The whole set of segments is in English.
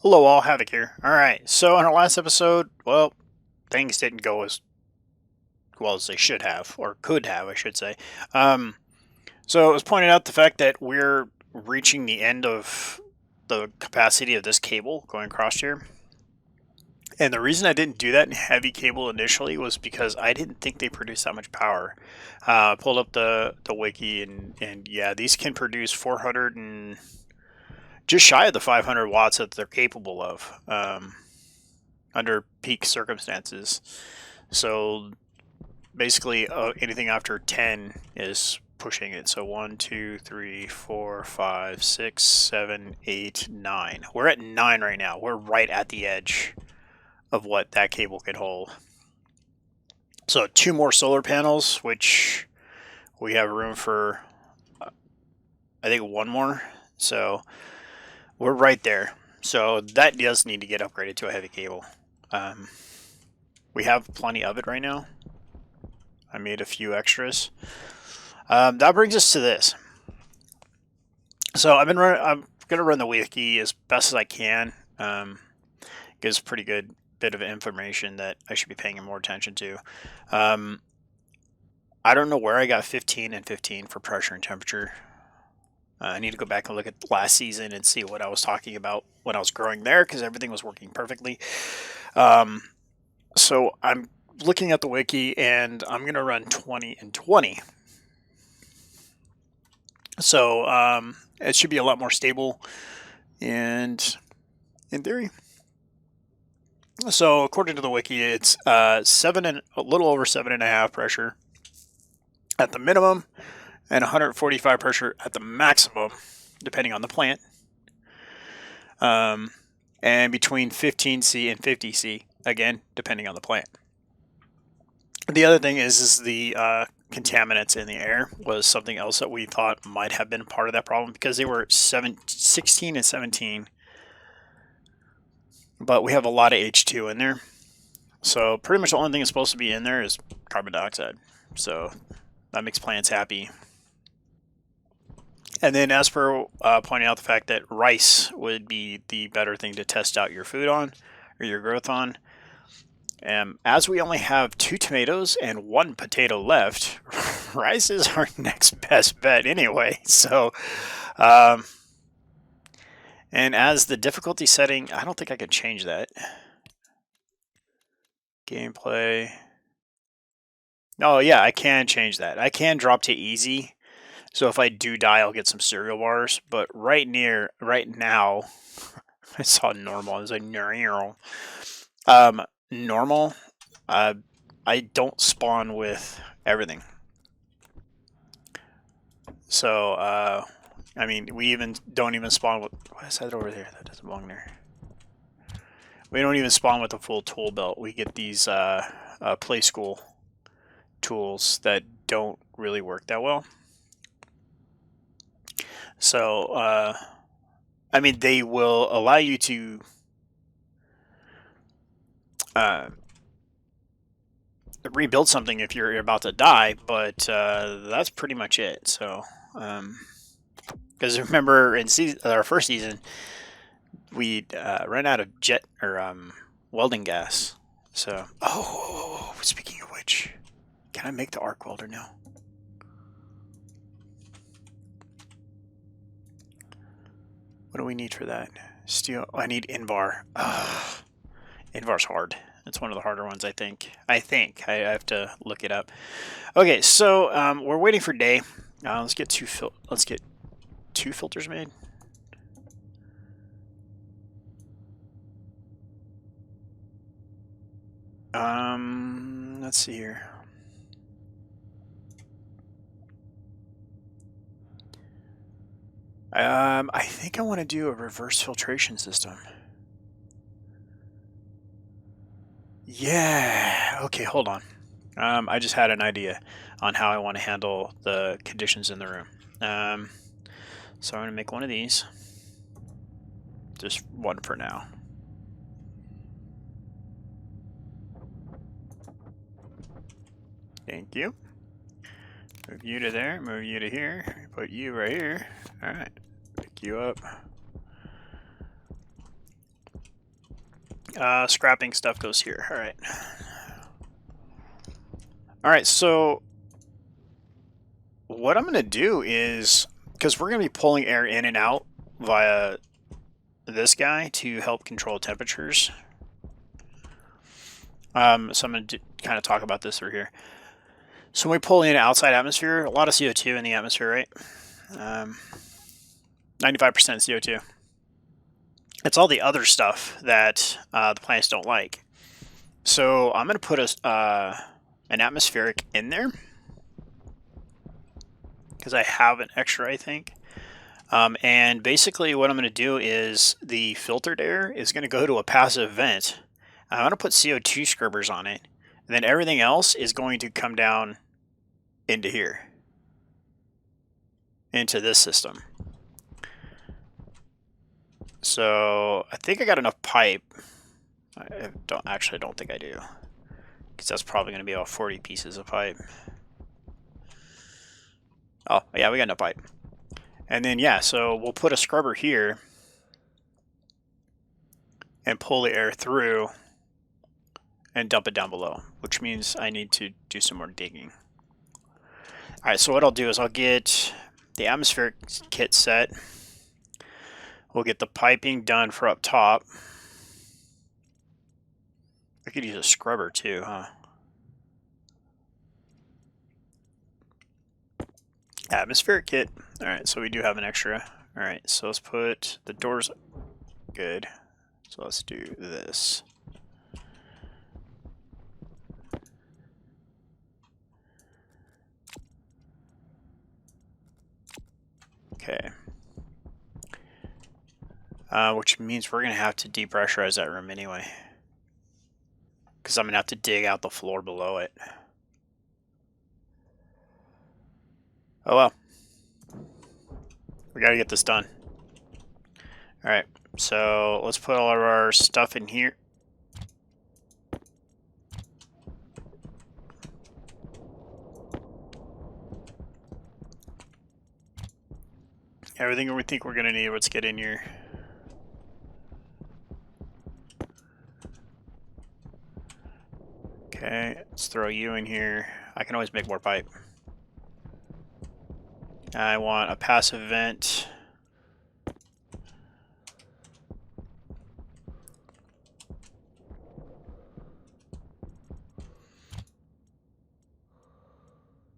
Hello all, Havoc here. Alright, so in our last episode, well, things didn't go as well as they should have, or could have, I should say. Um, so it was pointed out the fact that we're reaching the end of the capacity of this cable going across here. And the reason I didn't do that in heavy cable initially was because I didn't think they produced that much power. I pulled up the wiki and yeah, these can produce 400 and just shy of the 500 watts that they're capable of. Under peak circumstances. So basically, anything after 10 is pushing it. So 1, 2, 3, 4, 5, 6, 7, 8, 9. We're at 9 right now. We're right at the edge of what that cable could hold. So 2 more solar panels, which we have room for, I think, 1 more. So we're right there. So that does need to get upgraded to a heavy cable. We have plenty of it right now. I made a few extras. That brings us to this. So I'm gonna run the wiki as best as I can. Gives a pretty good bit of information that I should be paying more attention to. Um, I don't know where I got 15 and 15 for pressure and temperature. I need to go back and look at last season and see what I was talking about when I was growing there because everything was working perfectly. Um, so I'm looking at the wiki and I'm gonna run 20 and 20. So it should be a lot more stable and in theory. So according to the wiki, it's seven and a little over 7.5 pressure at the minimum, and 145 pressure at the maximum, depending on the plant. And between 15C and 50C, again, depending on the plant. The other thing is the contaminants in the air was something else that we thought might have been part of that problem because they were 16 and 17, but we have a lot of H2 in there. So pretty much the only thing that's supposed to be in there is carbon dioxide. So that makes plants happy. And then as per pointing out the fact that rice would be the better thing to test out your food on or your growth on. As we only have 2 tomatoes and 1 potato left, rice is our next best bet anyway. So, and as the difficulty setting, I don't think I can change that. Gameplay. Oh yeah, I can change that. I can drop to easy. So if I do die, I'll get some cereal bars. But right now, I saw normal. I was like, normal. Normal. I don't spawn with everything. So, I mean, we even don't even spawn with. What is that over there? That doesn't belong there. We don't even spawn with a full tool belt. We get these play school tools that don't really work that well. So, I mean, they will allow you to rebuild something if you're about to die, but that's pretty much it. So, because remember in our first season, we ran out of jet or welding gas. So, oh, speaking of which, can I make the arc welder now? What do we need for that? Steel. Oh, I need Invar. Invar's hard. It's one of the harder ones, I think. I have to look it up. Okay, so we're waiting for day. Let's get two filters made. Let's see here. I think I want to do a reverse filtration system. Yeah. Okay, hold on. I just had an idea on how I want to handle the conditions in the room. So I'm going to make one of these. Just one for now. Thank you. Move you to there, move you to here, put you right here. Alright, pick you up. Scrapping stuff goes here. All right. All right, so what I'm going to do is, because we're going to be pulling air in and out via this guy to help control temperatures. So I'm going to kind of talk about this through here. So when we pull in outside atmosphere, a lot of CO2 in the atmosphere, right? 95% CO2. It's all the other stuff that the plants don't like. So I'm going to put an atmospheric in there because I have an extra, I think. And basically what I'm going to do is the filtered air is going to go to a passive vent. I'm going to put CO2 scrubbers on it. And then everything else is going to come down into here. Into this system. So I think I got enough pipe. I don't think I do. Because that's probably going to be about 40 pieces of pipe. Oh, yeah, we got enough pipe. And then, yeah, so we'll put a scrubber here and pull the air through and dump it down below, which means I need to do some more digging. All right, so what I'll do is I'll get the atmospheric kit set. We'll get the piping done for up top. I could use a scrubber too, huh? Atmospheric kit. All right, so we do have an extra. All right, so let's put the doors. Good. So let's do this. Okay. Which means we're going to have to depressurize that room anyway. Because I'm going to have to dig out the floor below it. Oh well. We got to get this done. Alright, so let's put all of our stuff in here. Everything we think we're going to need, let's get in here. Okay, let's throw you in here. I can always make more pipe. I want a passive vent.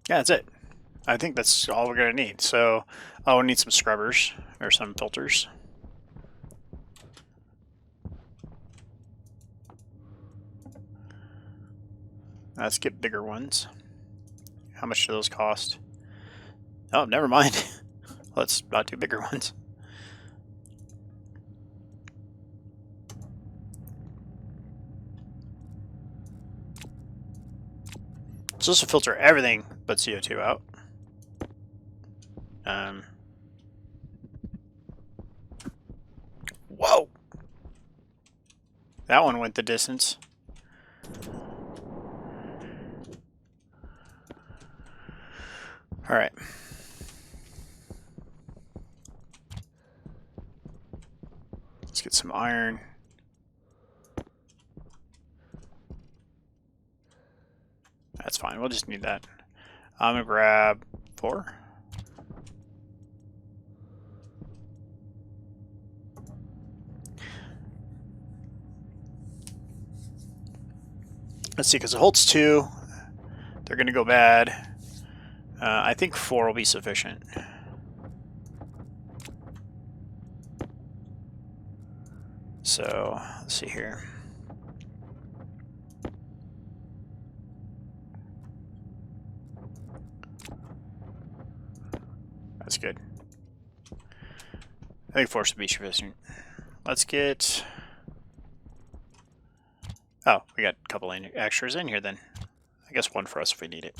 Yeah, that's it. I think that's all we're going to need. So, oh, we need some scrubbers or some filters. Let's get bigger ones. How much do those cost? Oh, never mind. Let's not do bigger ones. So this will filter everything but CO2 out. Whoa! That one went the distance. Alright. Let's get some iron. That's fine, we'll just need that. I'm gonna grab 4. Let's see, because it holds 2. They're gonna go bad. I think 4 will be sufficient. So, let's see here. That's good. I think 4 should be sufficient. Let's get... Oh, we got a couple extras in here then. I guess 1 for us if we need it.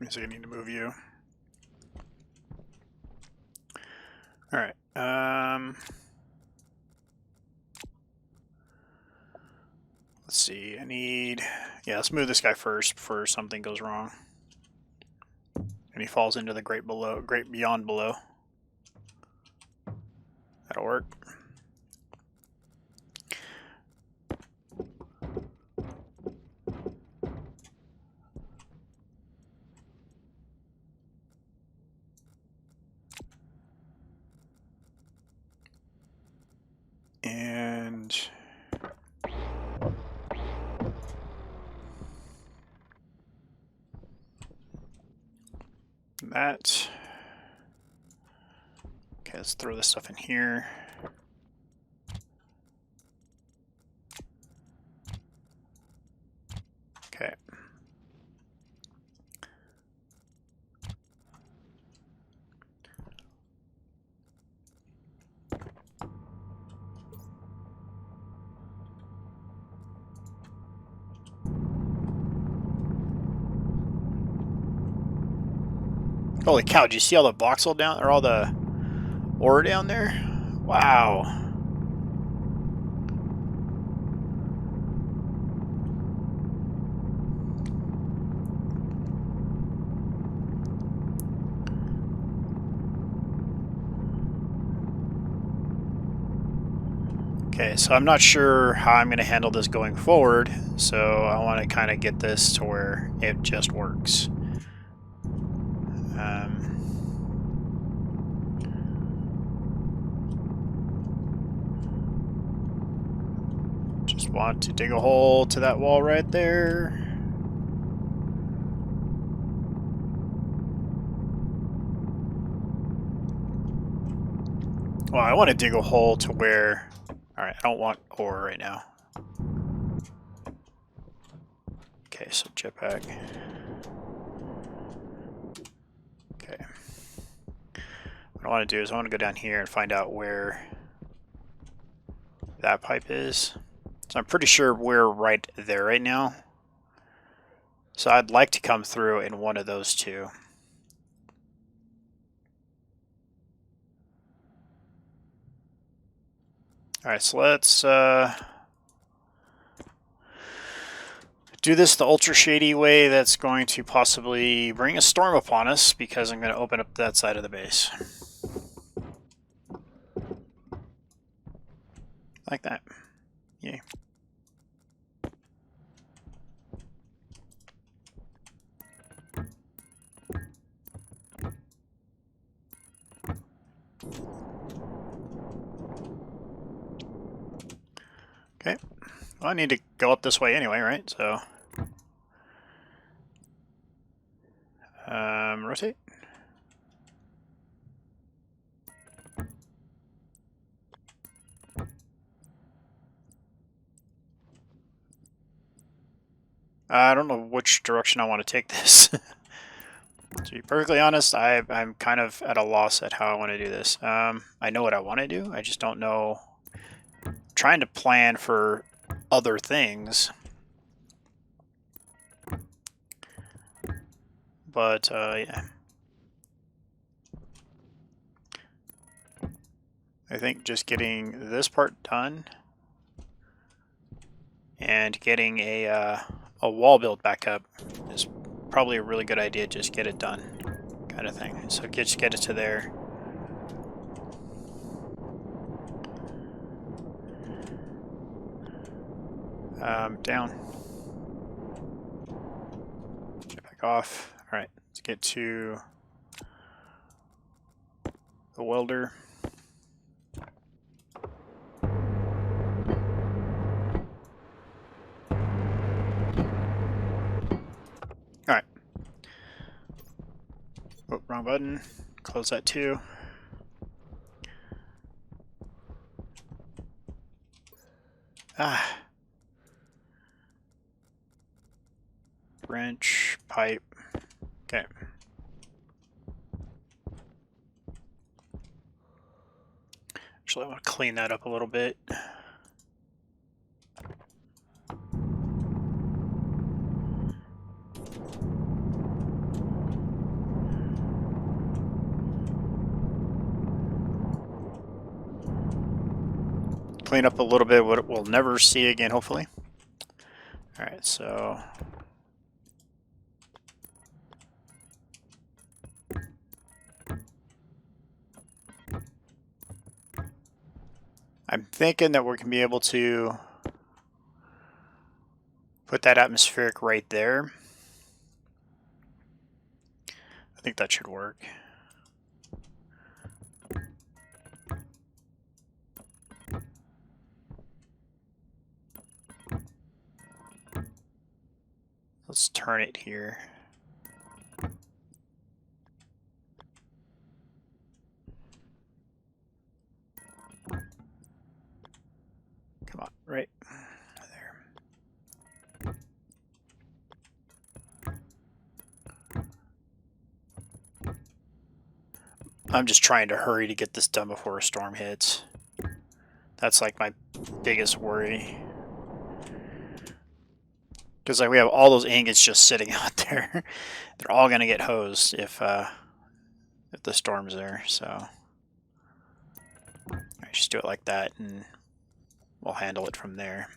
So I need to move you. All right. Let's see, yeah, let's move this guy first before something goes wrong. And he falls into the great beyond below. That'll work. And that. Okay, let's throw this stuff in here. Okay. Holy cow, did you see all the voxel down, or all the ore down there? Wow. Okay, so I'm not sure how I'm going to handle this going forward, so I want to kind of get this to where it just works. Just want to dig a hole to that wall right there. Well, I want to dig a hole to where... Alright, I don't want ore right now. Okay, so jetpack. Okay. What I want to do is I want to go down here and find out where that pipe is. So I'm pretty sure we're right there right now. So I'd like to come through in one of those two. Alright, so let's do this the ultra shady way that's going to possibly bring a storm upon us, because I'm going to open up that side of the base. Like that. Yay. Okay. Well, I need to go up this way anyway, right? So, rotate. I don't know which direction I want to take this. To be perfectly honest, I'm kind of at a loss at how I want to do this. I know what I want to do, I just don't know. I'm trying to plan for other things. But, yeah. I think just getting this part done and getting a wall built back up is probably a really good idea. Just get it done, kind of thing. So just get it to there. Down. Get back off. All right, let's get to the welder. All right. Oh, wrong button. Close that too. Ah. Wrench, pipe. Okay. Actually, I want to clean that up a little bit. Clean up a little bit what we'll never see again, hopefully. Alright, so I'm thinking that we're going to be able to put that atmospheric right there. I think that should work. Let's turn it here. Come on, right there. I'm just trying to hurry to get this done before a storm hits. That's like my biggest worry. Because like we have all those ingots just sitting out there. They're all going to get hosed if the storm's there. So I just do it like that and we'll handle it from there.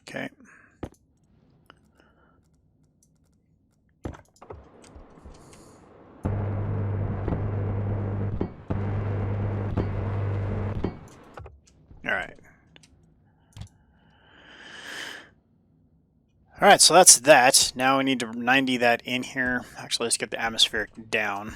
Okay. Alright. Alright, so that's that. Now we need to 90 that in here. Actually, let's get the atmospheric down.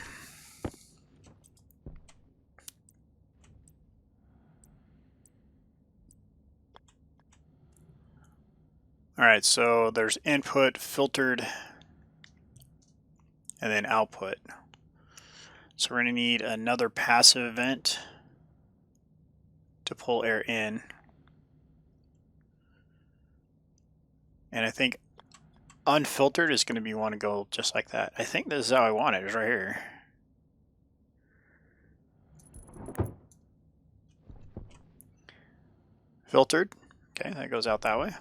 Alright, so there's input, filtered, and then output. So we're going to need another passive event to pull air in. And I think unfiltered is going to be want to go just like that. I think this is how I want it, is right here. Filtered. Okay, that goes out that way.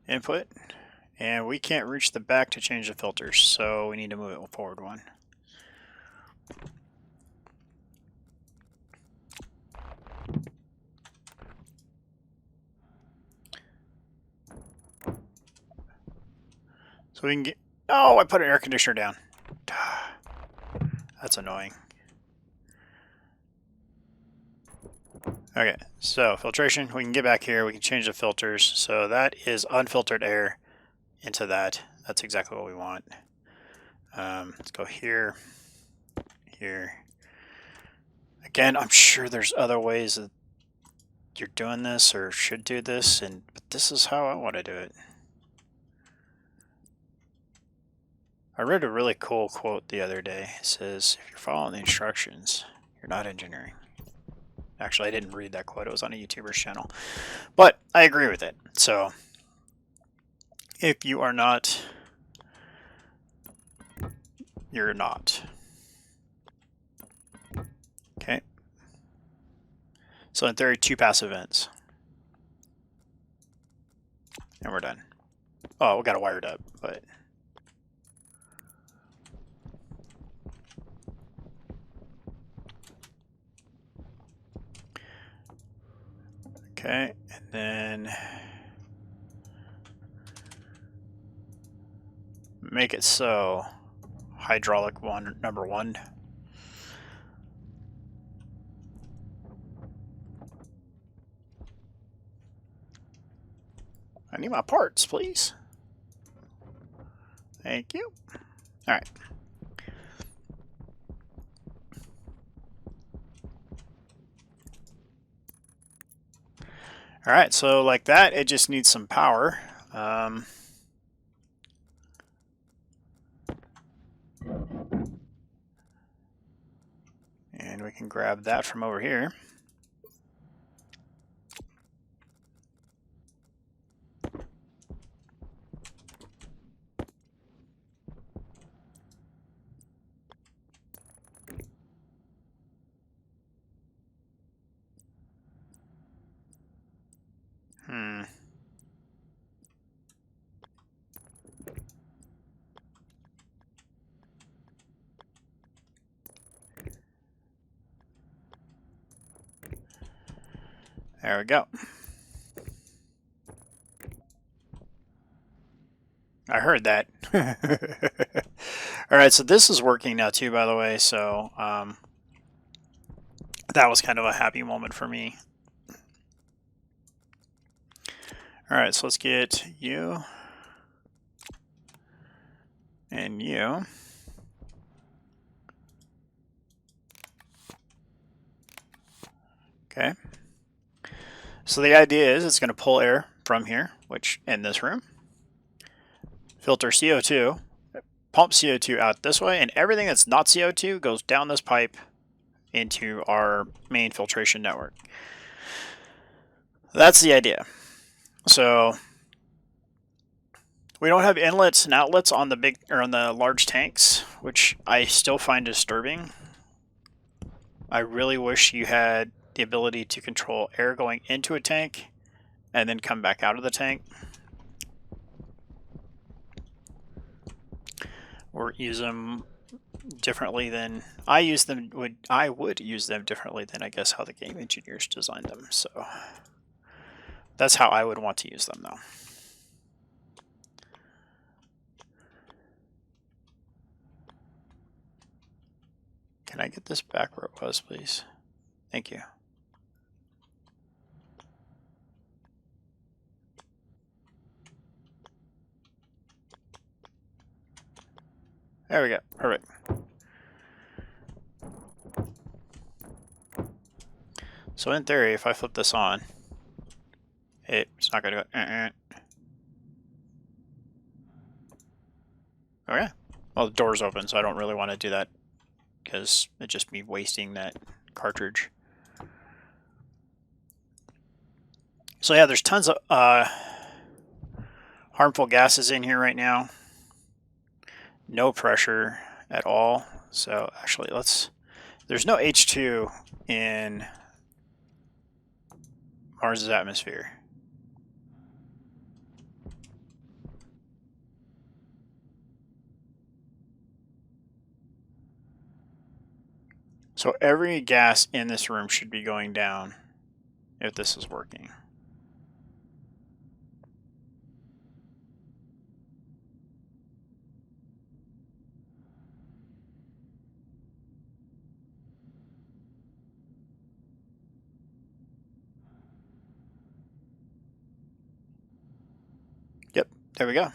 Input. And we can't reach the back to change the filters, so we need to move it forward one. So we can get... Oh, I put an air conditioner down. That's annoying. Okay, so filtration. We can get back here. We can change the filters. So that is unfiltered air into that. That's exactly what we want. Let's go here, here. Again, I'm sure there's other ways that you're doing this or should do this, but this is how I want to do it. I read a really cool quote the other day. It says, if you're following the instructions, you're not engineering. Actually, I didn't read that quote. It was on a YouTuber's channel. But I agree with it. So, if you are not, you're not. Okay. So in theory, 2 passive events. And we're done. Oh, we got it wired up, but... Okay, and then... make it so hydraulic number 1. I need my parts, please. Thank you. All right. All right, so like that, it just needs some power. And we can grab that from over here. There we go. I heard that. All right, so this is working now too, by the way. So that was kind of a happy moment for me. All right, so let's get you and you. Okay. So the idea is it's going to pull air from here, which in this room, filter CO2, pump CO2 out this way, and everything that's not CO2 goes down this pipe into our main filtration network. That's the idea. So we don't have inlets and outlets on the big or on the large tanks, which I still find disturbing. I really wish you had the ability to control air going into a tank and then come back out of the tank, or use them differently than I use them. I would use them differently than I guess how the game engineers designed them. So that's how I would want to use them, though. Can I get this back where it was, please? Thank you. There we go. Perfect. So in theory, if I flip this on, it's not going to go. Okay. Well, the door's open, so I don't really want to do that because it'd just be wasting that cartridge. So yeah, there's tons of harmful gases in here right now. No pressure at all. So actually, there's no H2 in Mars's atmosphere. So every gas in this room should be going down if this is working. Yep, there we go.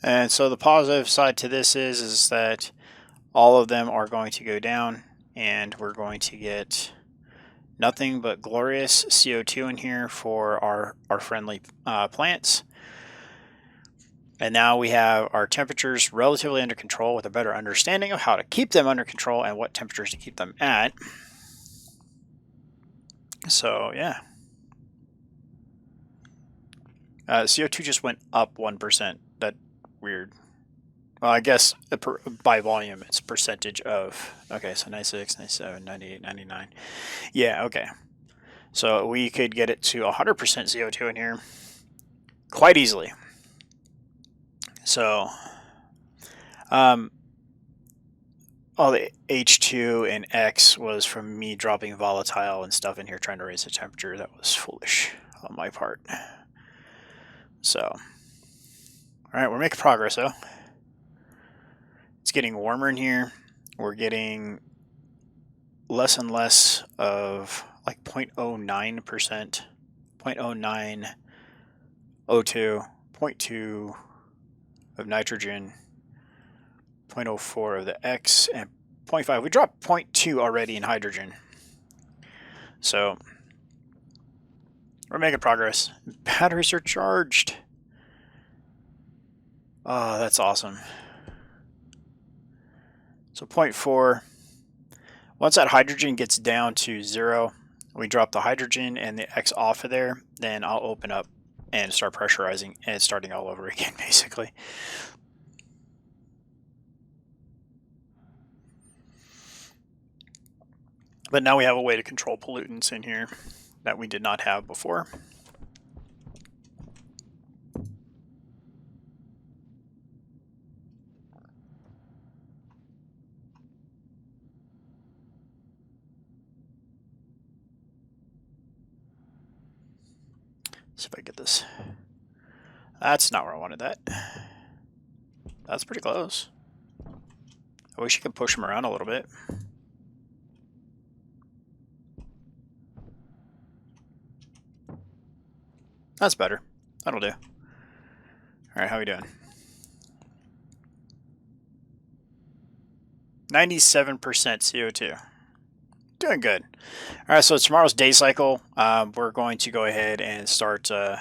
And so the positive side to this is that all of them are going to go down, and we're going to get nothing but glorious CO2 in here for our friendly plants. And now we have our temperatures relatively under control with a better understanding of how to keep them under control and what temperatures to keep them at. So yeah. CO2 just went up 1%. That weird. Well, I guess by volume, it's percentage of. Okay, so 96, 97, 98, 99. Yeah, okay. So we could get it to 100% CO2 in here quite easily. So, all the H2 and X was from me dropping volatile and stuff in here trying to raise the temperature. That was foolish on my part. So, all right, we're making progress though. It's getting warmer in here. We're getting less and less of like 0.09%, 0.09 O2, 0.2 of nitrogen, 0.04 of the X, and 0.5. We dropped 0.2 already in hydrogen. So we're making progress. Batteries are charged. Oh, that's awesome. So 0.4. Once that hydrogen gets down to 0, we drop the hydrogen and the X off of there, then I'll open up and start pressurizing, and it's starting all over again, basically. But now we have a way to control pollutants in here that we did not have before. see if I get this. That's not where I wanted that. That's pretty close. I wish you could push them around a little bit. That's better. That'll do. Alright, how are we doing? 97% CO2. Doing good. Alright, so tomorrow's day cycle. We're going to go ahead and start the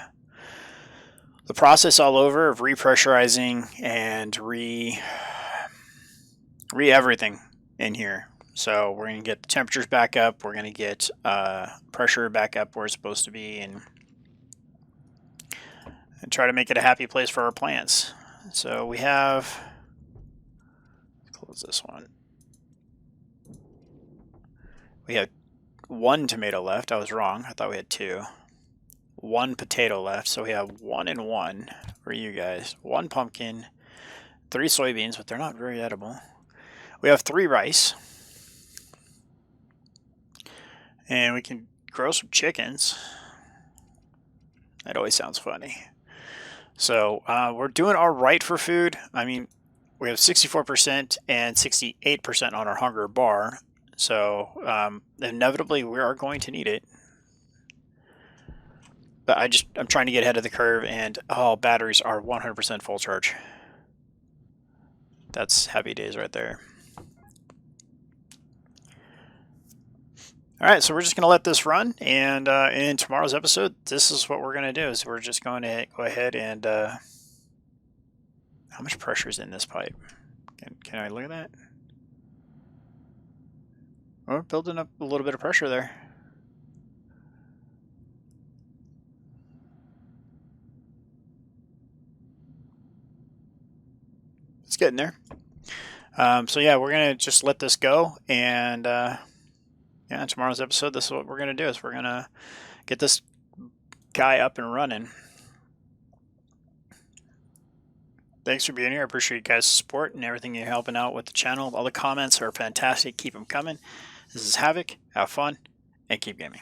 process all over of repressurizing and everything in here. So we're going to get the temperatures back up. We're going to get pressure back up where it's supposed to be, and try to make it a happy place for our plants. So we have, close this one. We have 1 tomato left. I was wrong. I thought we had 2. 1 potato left. So we have 1 and 1 for you guys. 1 pumpkin, 3 soybeans, but they're not very edible. We have 3 rice. And we can grow some chickens. That always sounds funny. So we're doing all right for food. I mean, we have 64% and 68% on our hunger bar. So inevitably we are going to need it. But I'm trying to get ahead of the curve, and all batteries are 100% full charge. That's happy days right there. Alright, so we're just going to let this run, and in tomorrow's episode, this is what we're going to do. Is we're just going to go ahead and... how much pressure is in this pipe? Can I look at that? We're building up a little bit of pressure there. It's getting there. So yeah, we're going to just let this go, and... yeah, in tomorrow's episode, this is what we're going to do. Is we're going to get this guy up and running. Thanks for being here. I appreciate you guys' support and everything you're helping out with the channel. All the comments are fantastic. Keep them coming. This is Havoc. Have fun and keep gaming.